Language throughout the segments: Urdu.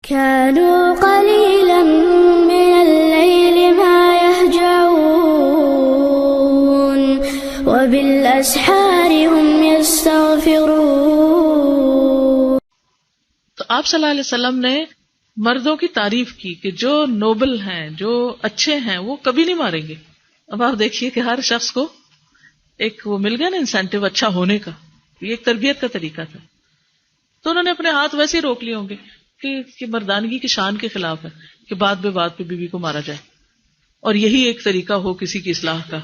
كانوا قليلا من الليل ما يهجعون وبالأسحار هم يستغفرون. تو آپ صلی اللہ علیہ وسلم نے مردوں کی تعریف کی کہ جو نوبل ہیں، جو اچھے ہیں، وہ کبھی نہیں ماریں گے. اب آپ دیکھیے کہ ہر شخص کو ایک وہ مل گیا نا انسینٹیو اچھا ہونے کا، یہ ایک تربیت کا طریقہ تھا. تو انہوں نے اپنے ہاتھ ویسے ہی روک لیے ہوں گے کہ مردانگی کی شان کے خلاف ہے کہ بات پہ بیوی کو مارا جائے، اور یہی ایک طریقہ ہو کسی کی اصلاح کا.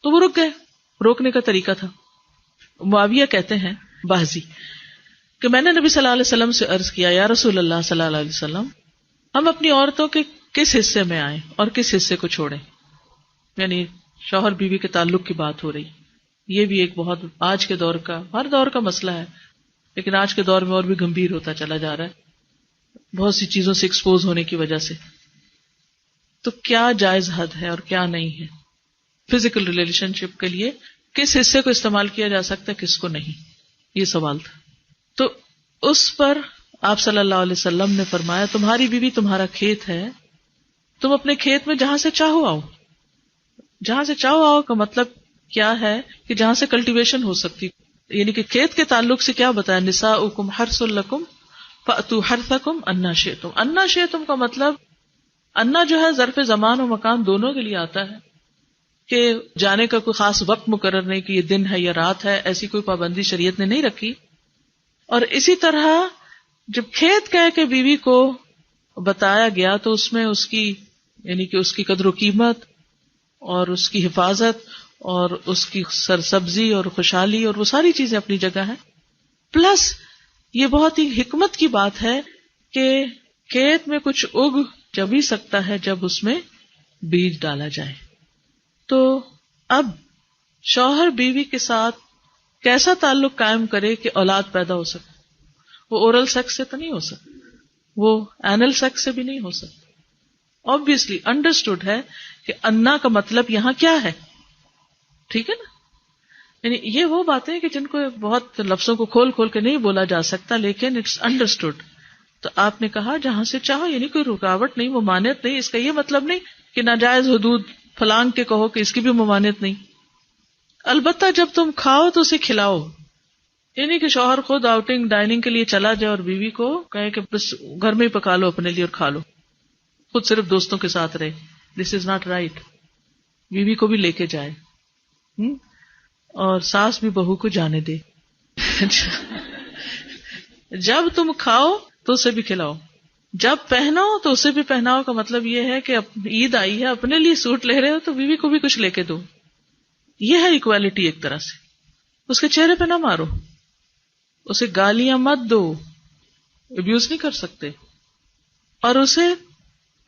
تو وہ رک گئے، روکنے کا طریقہ تھا. معاویہ کہتے ہیں بازی کہ میں نے نبی صلی اللہ علیہ وسلم سے عرض کیا، یا رسول اللہ صلی اللہ علیہ وسلم، ہم اپنی عورتوں کے کس حصے میں آئیں اور کس حصے کو چھوڑیں؟ یعنی شوہر بیوی کے تعلق کی بات ہو رہی. یہ بھی ایک بہت آج کے دور کا، ہر دور کا مسئلہ ہے، لیکن آج کے دور میں اور بھی گمبھیر ہوتا چلا جا رہا ہے بہت سی چیزوں سے ایکسپوز ہونے کی وجہ سے. تو کیا جائز حد ہے اور کیا نہیں ہے؟ فزیکل ریلیشن شپ کے لیے کس حصے کو استعمال کیا جا سکتا ہے، کس کو نہیں، یہ سوال تھا. تو اس پر آپ صلی اللہ علیہ وسلم نے فرمایا، تمہاری بیوی تمہارا کھیت ہے، تم اپنے کھیت میں جہاں سے چاہو آؤ. جہاں سے چاہو آؤ کا مطلب کیا ہے کہ جہاں سے کلٹیویشن ہو سکتی، یعنی کہ کھیت کے تعلق سے کیا بتایا، نساؤکم حرث لکم فأتوا حرثکم انا شئتم. انا شئتم کا مطلب، انا جو ہے ظرف زمان و مکان دونوں کے لیے آتا ہے کہ جانے کا کوئی خاص وقت مقرر نہیں کہ یہ دن ہے یا رات ہے، ایسی کوئی پابندی شریعت نے نہیں رکھی. اور اسی طرح جب کھیت کہہ کے بیوی کو بتایا گیا تو اس میں اس کی یعنی کہ اس کی قدر و قیمت اور اس کی حفاظت اور اس کی سرسبزی اور خوشحالی اور وہ ساری چیزیں اپنی جگہ ہیں. پلس یہ بہت ہی حکمت کی بات ہے کہ کھیت میں کچھ اگ جب ہی سکتا ہے جب اس میں بیج ڈالا جائے. تو اب شوہر بیوی کے ساتھ کیسا تعلق قائم کرے کہ اولاد پیدا ہو سکے؟ وہ اورل سیکس سے تو نہیں ہو سکتا، وہ اینل سیکس سے بھی نہیں ہو سکتا. obviously understood ہے کہ انا کا مطلب یہاں کیا ہے، ٹھیک ہے نا. یعنی یہ وہ باتیں کہ جن کو بہت لفظوں کو کھول کھول کے نہیں بولا جا سکتا، لیکن اٹس انڈرسٹوڈ. تو آپ نے کہا جہاں سے چاہو، یعنی کوئی رکاوٹ نہیں، ممانعت نہیں. اس کا یہ مطلب نہیں کہ ناجائز حدود پھلانگ کے کہو کہ اس کی بھی ممانعت نہیں. البتہ جب تم کھاؤ تو اسے کھلاؤ، یعنی کہ شوہر خود آؤٹنگ ڈائننگ کے لیے چلا جائے اور بیوی کو کہے کہ بس گھر میں ہی پکا لو اپنے لیے اور کھا لو، خود صرف دوستوں کے ساتھ رہے. دس از ناٹ رائٹ. بیوی کو بھی لے کے جائے اور ساس بھی بہو کو جانے دے. جب تم کھاؤ تو اسے بھی کھلاؤ، جب پہناؤ تو اسے بھی پہناؤ. کا مطلب یہ ہے کہ عید آئی ہے، اپنے لیے سوٹ لے رہے ہو تو بیوی کو بھی کچھ لے کے دو. یہ ہے ایکوالٹی ایک طرح سے. اس کے چہرے پہ نہ مارو، اسے گالیاں مت دو، ابیوز نہیں کر سکتے. اور اسے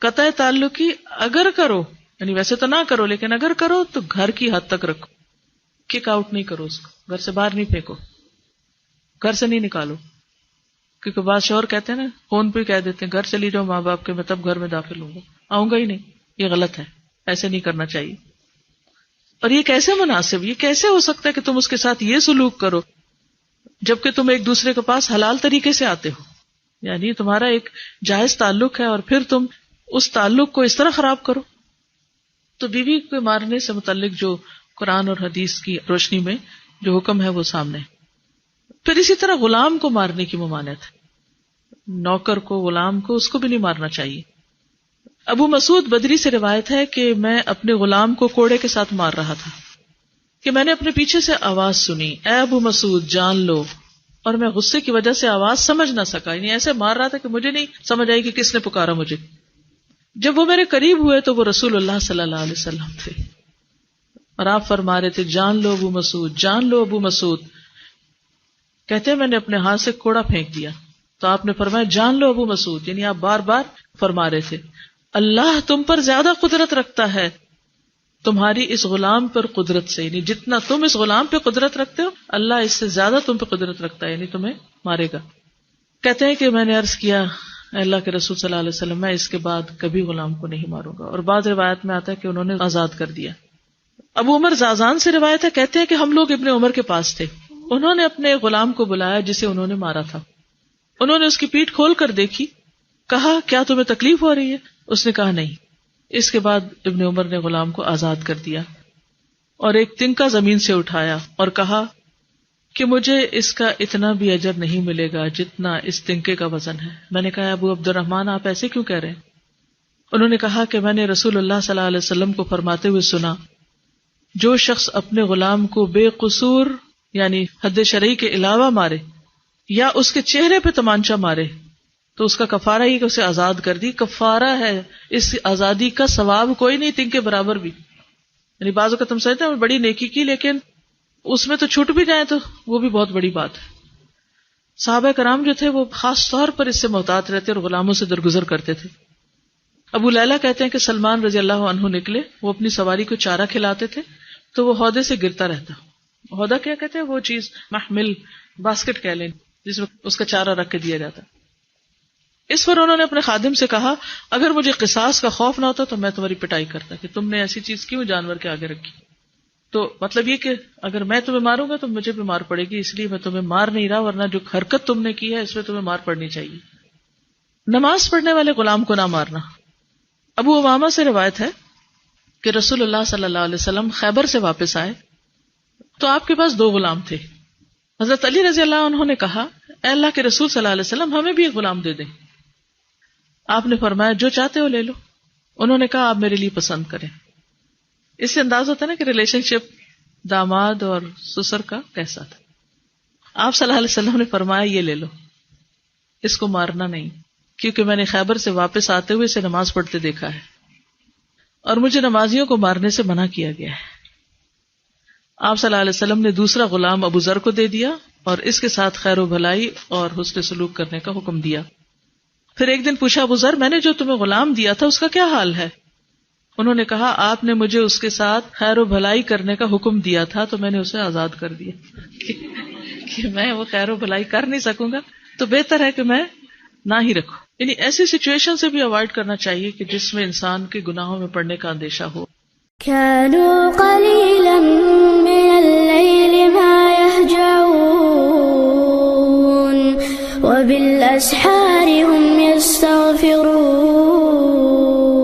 قطع تعلقی اگر کرو، یعنی ویسے تو نہ کرو لیکن اگر کرو تو گھر کی حد تک رکھو. کک آؤٹ نہیں کرو، اس کو گھر سے باہر نہیں پھینکو، گھر سے نہیں نکالو. کیونکہ بعض شوہر کہتے ہیں نا، فون پہ کہہ دیتے ہیں گھر چلی جاؤ ماں باپ کے، میں تب گھر میں داخل ہوں گا، آؤں گا ہی نہیں. یہ غلط ہے، ایسے نہیں کرنا چاہیے. اور یہ کیسے مناسب، یہ کیسے ہو سکتا ہے کہ تم اس کے ساتھ یہ سلوک کرو جبکہ تم ایک دوسرے کے پاس حلال طریقے سے آتے ہو؟ یعنی تمہارا ایک جائز تعلق ہے اور پھر تم اس تعلق کو اس طرح خراب کرو. تو بیوی کو مارنے سے متعلق جو قرآن اور حدیث کی روشنی میں جو حکم ہے وہ سامنے. پھر اسی طرح غلام کو مارنے کی ممانعت ہے. نوکر کو، غلام کو، اس کو بھی نہیں مارنا چاہیے. ابو مسعود بدری سے روایت ہے کہ میں اپنے غلام کو کوڑے کے ساتھ مار رہا تھا کہ میں نے اپنے پیچھے سے آواز سنی، اے ابو مسعود جان لو. اور میں غصے کی وجہ سے آواز سمجھ نہ سکا، یعنی ایسے مار رہا تھا کہ مجھے نہیں سمجھ آئی کہ کس نے پکارا مجھے. جب وہ میرے قریب ہوئے تو وہ رسول اللہ صلی اللہ علیہ وسلم تھے اور آپ فرما رہے تھے جان لو ابو مسعود، جان لو ابو مسعود. کہتے ہیں میں نے اپنے ہاتھ سے کوڑا پھینک دیا تو آپ نے فرمایا جان لو ابو مسعود، یعنی آپ بار بار فرما رہے تھے اللہ تم پر زیادہ قدرت رکھتا ہے تمہاری اس غلام پر قدرت سے، یعنی جتنا تم اس غلام پہ قدرت رکھتے ہو اللہ اس سے زیادہ تم پہ قدرت رکھتا ہے، یعنی تمہیں مارے گا. کہتے ہیں کہ میں نے عرض کیا اللہ کے رسول صلی اللہ علیہ وسلم میں اس کے بعد کبھی غلام کو نہیں ماروں گا. اور بعض روایت میں آتا ہے کہ انہوں نے آزاد کر دیا. ابو عمر زازان سے روایت ہے، کہتے ہیں کہ ہم لوگ ابن عمر کے پاس تھے، انہوں نے اپنے غلام کو بلایا جسے انہوں نے مارا تھا. انہوں نے اس کی پیٹھ کھول کر دیکھی کہا کیا تمہیں تکلیف ہو رہی ہے؟ اس نے کہا نہیں۔ اس کے بعد ابن عمر نے غلام کو آزاد کر دیا اور ایک تنکا زمین سے اٹھایا اور کہا کہ مجھے اس کا اتنا بھی اجر نہیں ملے گا جتنا اس تنکے کا وزن ہے۔ میں نے کہا ابو عبد الرحمن آپ ایسے کیوں کہہ رہے ہیں؟ انہوں نے کہا کہ میں نے رسول اللہ صلی اللہ علیہ وسلم کو فرماتے ہوئے سنا، جو شخص اپنے غلام کو بے قصور یعنی حد شرعی کے علاوہ مارے یا اس کے چہرے پہ تمانچہ مارے تو اس کا کفارہ ہی کہ اسے آزاد کر دی۔ کفارہ ہے، اس آزادی کا ثواب کوئی نہیں تنکے برابر بھی۔ یعنی بعض اوقات ہم سمجھتے ہیں بڑی نیکی کی، لیکن اس میں تو چھوٹ بھی جائے تو وہ بھی بہت بڑی بات ہے۔ صحابہ کرام جو تھے وہ خاص طور پر اس سے محتاط رہتے اور غلاموں سے درگزر کرتے تھے۔ ابو لیلہ کہتے ہیں کہ سلمان رضی اللہ عنہ نکلے، وہ اپنی سواری کو چارہ کھلاتے تھے تو وہ ہودے سے گرتا رہتا۔ ہودہ کیا کہتے ہیں؟ وہ چیز محمل باسکٹ کہہ لیں جس میں اس کا چارہ رکھ کے دیا جاتا۔ اس پر انہوں نے اپنے خادم سے کہا اگر مجھے قصاص کا خوف نہ ہوتا تو میں تمہاری پٹائی کرتا کہ تم نے ایسی چیز کیوں جانور کے آگے رکھی۔ تو مطلب یہ کہ اگر میں تمہیں ماروں گا تو مجھے بھی مار پڑے گی، اس لیے میں تمہیں مار نہیں رہا، ورنہ جو حرکت تم نے کی ہے اس میں تمہیں مار پڑنی چاہیے۔ نماز پڑھنے والے غلام کو نہ مارنا۔ ابو امامہ سے روایت ہے کہ رسول اللہ صلی اللہ علیہ وسلم خیبر سے واپس آئے تو آپ کے پاس 2 غلام تھے۔ حضرت علی رضی اللہ عنہ نے کہا اے اللہ کے رسول صلی اللہ علیہ وسلم ہمیں بھی ایک غلام دے دیں۔ آپ نے فرمایا جو چاہتے ہو لے لو۔ انہوں نے کہا آپ میرے لیے پسند کریں۔ اس سے انداز ہوتا ہے نا کہ ریلیشن شپ داماد اور سسر کا کیسا تھا۔ آپ صلی اللہ علیہ وسلم نے فرمایا یہ لے لو، اس کو مارنا نہیں، کیونکہ میں نے خیبر سے واپس آتے ہوئے اسے نماز پڑھتے دیکھا ہے اور مجھے نمازیوں کو مارنے سے منع کیا گیا ہے۔ آپ صلی اللہ علیہ وسلم نے دوسرا غلام ابو ذر کو دے دیا اور اس کے ساتھ خیر و بھلائی اور حسن سلوک کرنے کا حکم دیا۔ پھر ایک دن پوچھا ابو ذر میں نے جو تمہیں غلام دیا تھا اس کا کیا حال ہے؟ انہوں نے کہا آپ نے مجھے اس کے ساتھ خیر و بھلائی کرنے کا حکم دیا تھا تو میں نے اسے آزاد کر دیا کہ میں وہ خیر و بھلائی کر نہیں سکوں گا تو بہتر ہے کہ میں نہ ہی رکھوں۔ یعنی ایسی سچویشن سے بھی اوائڈ کرنا چاہیے کہ جس میں انسان کے گناہوں میں پڑنے کا اندیشہ ہو۔ كانوا قليلا